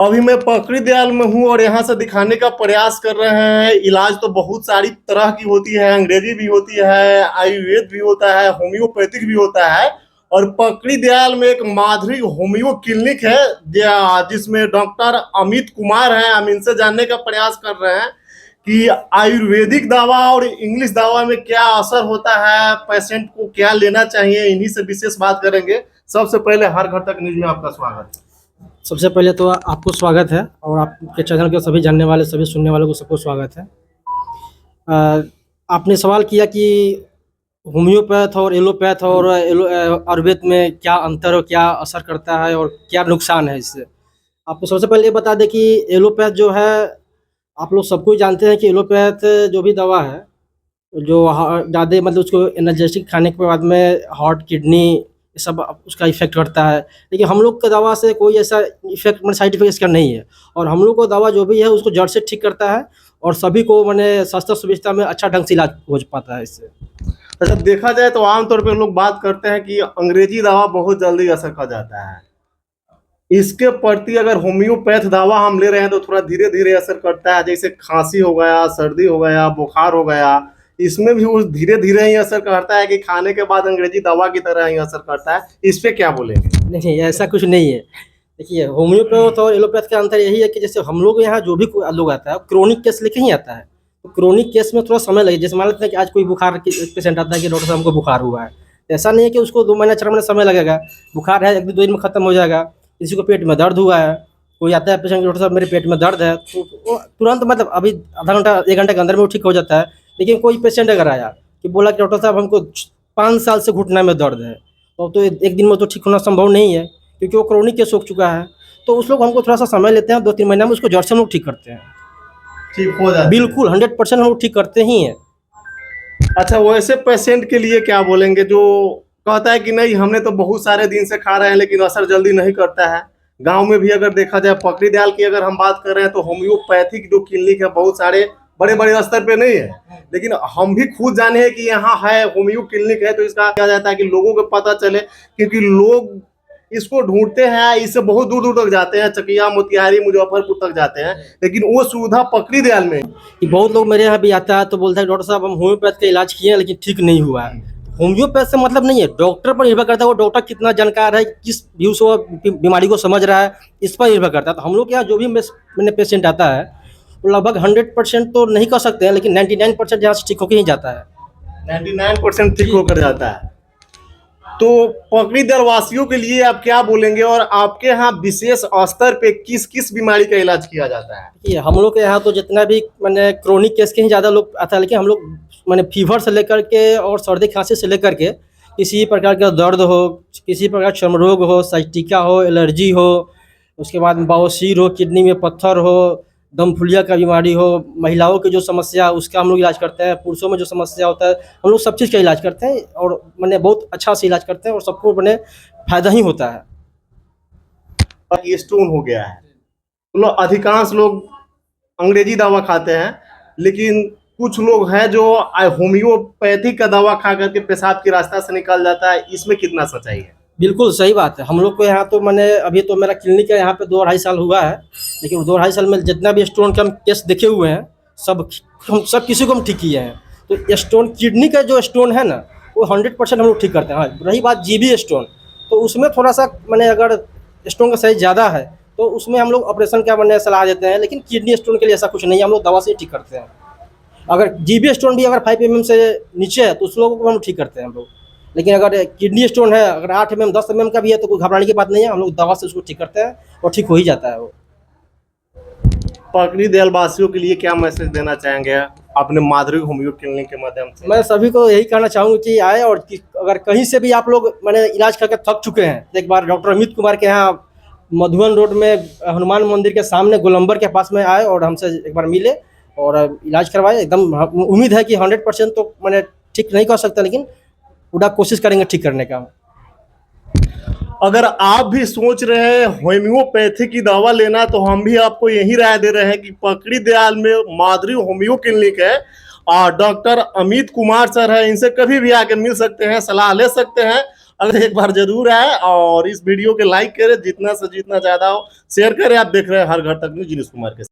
अभी मैं पकड़ी दयाल में हूँ और यहाँ से दिखाने का प्रयास कर रहे हैं। इलाज तो बहुत सारी तरह की होती है, अंग्रेजी भी होती है, आयुर्वेद भी होता है, होम्योपैथिक भी होता है। और पकड़ी दयाल में एक माधुरी होम्यो क्लिनिक है जिसमें डॉक्टर अमित कुमार हैं। हम इनसे जानने का प्रयास कर रहे हैं कि आयुर्वेदिक दवा और इंग्लिश दवा में क्या असर होता है, पेशेंट को क्या लेना चाहिए, इन्हीं से विशेष बात करेंगे। सबसे पहले हर घर तक न्यूज में आपका स्वागत है। सबसे पहले तो आपको स्वागत है और आपके चैनल के सभी जानने वाले सभी सुनने वालों को सबको स्वागत है। आपने सवाल किया कि होम्योपैथ और एलोपैथ और आयुर्वेद में क्या अंतर और क्या असर करता है और क्या नुकसान है इससे। आपको सबसे पहले ये बता दें कि एलोपैथ जो है, आप लोग सबको जानते हैं कि एलोपैथ जो भी दवा है जो ज़्यादा मतलब उसको एनर्जेटिक खाने के बाद में हार्ट किडनी ये सब उसका इफेक्ट करता है। लेकिन हम लोग का दवा से कोई ऐसा इफेक्ट मतलब साइड इफेक्ट इसका नहीं है और हम लोग को दवा जो भी है उसको जड़ से ठीक करता है और सभी को मैंने सस्ता सुविधा में अच्छा ढंग से इलाज हो पाता है इससे। अच्छा, देखा जाए तो आमतौर पे लोग बात करते हैं कि अंग्रेजी दवा बहुत जल्दी असर कर जाता है। इसके प्रति अगर होम्योपैथ दवा हम ले रहे हैं तो थोड़ा धीरे धीरे असर करता है, जैसे खांसी हो गया, सर्दी हो गया, बुखार हो गया, इसमें भी वो धीरे धीरे ही असर करता है कि खाने के बाद अंग्रेजी दवा की तरह ही असर करता है। इस पे क्या बोलेंगे? नहीं, ऐसा कुछ नहीं है। देखिए, होम्योपैथ और एलोपैथ का अंतर यही है कि जैसे हम लोग यहाँ जो भी लोग आता है क्रोनिक केस लेके ही आता है, तो क्रोनिक केस में थोड़ा समय लगे। जैसे मान लेते हैं कि आज कोई बुखार के पेशेंट आता है कि डॉक्टर साहब हमको बुखार हुआ है, ऐसा नहीं है कि उसको 2 महीना 4 महीना समय लगेगा। बुखार है 1 2 दिन में खत्म हो जाएगा। किसी को पेट में दर्द हुआ है, कोई आता है पेशेंट डॉक्टर साहब मेरे पेट में दर्द है, तो वो तुरंत मतलब अभी आधा घंटा 1 घंटे के अंदर में वो ठीक हो जाता है। लेकिन कोई पेशेंट अगर आया कि बोला कि डॉक्टर साहब हमको 5 साल से घुटना में दर्द है, तो 1 दिन में तो ठीक होना संभव नहीं है क्योंकि वो क्रोनिक केस हो चुका है। तो उस लोग हमको थोड़ा सा समय लेते हैं, 2-3 महीना में उसको जड़ से हम लोग ठीक करते हैं। ठीक हो जाता है बिल्कुल 100% हम लोग ठीक करते ही हैं। अच्छा, वैसे पेशेंट के लिए क्या बोलेंगे जो कहता है कि नहीं हमने तो बहुत सारे दिन से खा रहे हैं लेकिन असर जल्दी नहीं करता है? गांव में भी अगर देखा जाए, पकड़ी दयाल की अगर हम बात कर रहे हैं तो होम्योपैथिक जो क्लिनिक है बहुत सारे बड़े बड़े स्तर पे नहीं है, लेकिन हम भी खुद जाने हैं कि यहाँ है होम्यो क्लिनिक है। तो इसका क्या जाता है कि लोगों को पता चले, क्योंकि लोग इसको ढूंढते हैं, इससे बहुत दूर दूर तक जाते हैं, चकिया, मोतिहारी, मुजफ्फरपुर तक जाते हैं, लेकिन वो सुविधा पकड़ी दयाल में। कि बहुत लोग मेरे यहाँ भी आता है तो बोलता है डॉक्टर साहब हम होम्योपैथ का इलाज किए हैं लेकिन ठीक नहीं हुआ है। होम्योपैथ से मतलब नहीं है, डॉक्टर पर निर्भर करता है, वो डॉक्टर कितना जानकार है, किस व्यू से वो बीमारी को समझ रहा है, इस पर निर्भर करता है। तो हम लोग के यहाँ जो भी मैंने पेशेंट आता है वो लगभग 100% तो नहीं कर सकते हैं, लेकिन 99% यहाँ से ठीक होकर ही जाता है। 99% ठीक होकर जाता है। तो पकड़ी दयाल वासियों के लिए आप क्या बोलेंगे और आपके यहाँ विशेष स्तर पे किस किस बीमारी का इलाज किया जाता है? ये हम लोग के यहाँ तो जितना भी मैंने क्रोनिक केस के ही ज़्यादा लोग आता है, लेकिन हम लोग मैंने फीवर से लेकर के और सर्दी खांसी से लेकर के किसी प्रकार का दर्द हो, किसी प्रकार चर्म रोग हो, साइटिका हो, एलर्जी हो, उसके बाद बवासीर हो, किडनी में पत्थर हो, दम फुलिया का बीमारी हो, महिलाओं की जो समस्या उसका हम लोग इलाज करते हैं, पुरुषों में जो समस्या होता है हम लोग सब चीज़ का इलाज करते हैं और मैंने बहुत अच्छा से इलाज करते हैं और सबको मैंने फ़ायदा ही होता है। ये स्टोन हो गया है, तो अधिकांश लोग अंग्रेजी दवा खाते हैं, लेकिन कुछ लोग हैं जो होम्योपैथिक का दवा खा करके पेशाब की रास्ता से निकल जाता है। इसमें कितना सच्चाई है? बिल्कुल सही बात है। हम लोग को यहाँ तो मैंने अभी तो मेरा क्लिनिक है यहाँ पे 2 ढाई साल हुआ है, लेकिन 2 ढाई साल में जितना भी स्टोन के हम केस देखे हुए हैं सब किसी को हम ठीक किए हैं। तो स्टोन किडनी का जो स्टोन है ना वो 100% हम लोग ठीक करते हैं। हाँ, रही बात जीबी स्टोन, तो उसमें थोड़ा सा मैंने अगर स्टोन का साइज ज़्यादा है तो उसमें हम लोग ऑपरेशन का मैंने सलाह देते हैं, लेकिन किडनी स्टोन के लिए ऐसा कुछ नहीं है, हम लोग दवा से ही ठीक करते हैं। अगर जीबी स्टोन भी अगर 5 mm से नीचे है तो उस लोगों को हम ठीक करते हैं हम लोग। लेकिन अगर किडनी स्टोन है, अगर 8 mm 10 mm का भी है तो कोई घबराने की बात नहीं है, हम लोग दवा से उसको ठीक करते हैं और ठीक हो ही जाता है वो। पकड़ी दयाल वासियों के लिए क्या मैसेज देना चाहेंगे अपने माधुरी होम्यो क्लिनिक के माध्यम से? मैं सभी को यही कहना चाहूँगा कि आए और अगर कहीं से भी आप लोग मैंने इलाज करके थक चुके हैं तो एक बार डॉक्टर अमित कुमार के यहाँ मधुबन रोड में हनुमान मंदिर के सामने गोलंबर के पास में आए और हमसे एक बार मिले और इलाज करवाए। एकदम उम्मीद है कि 100% तो मैंने ठीक नहीं कर सकता, लेकिन पूरा कोशिश करेंगे ठीक करने का। अगर आप भी सोच रहे हैं होम्योपैथी की दवा लेना तो हम भी आपको यही राय दे रहे हैं कि पकड़ी दयाल में माधुरी होम्यो क्लिनिक है और डॉक्टर अमित कुमार सर है, इनसे कभी भी आके मिल सकते हैं, सलाह ले सकते हैं। अगर एक बार जरूर आए और इस वीडियो के लाइक करें, जितना से जितना ज्यादा हो शेयर करें। आप देख रहे हैं हर घर तक न्यूज़, जिनेश कुमार के साथ।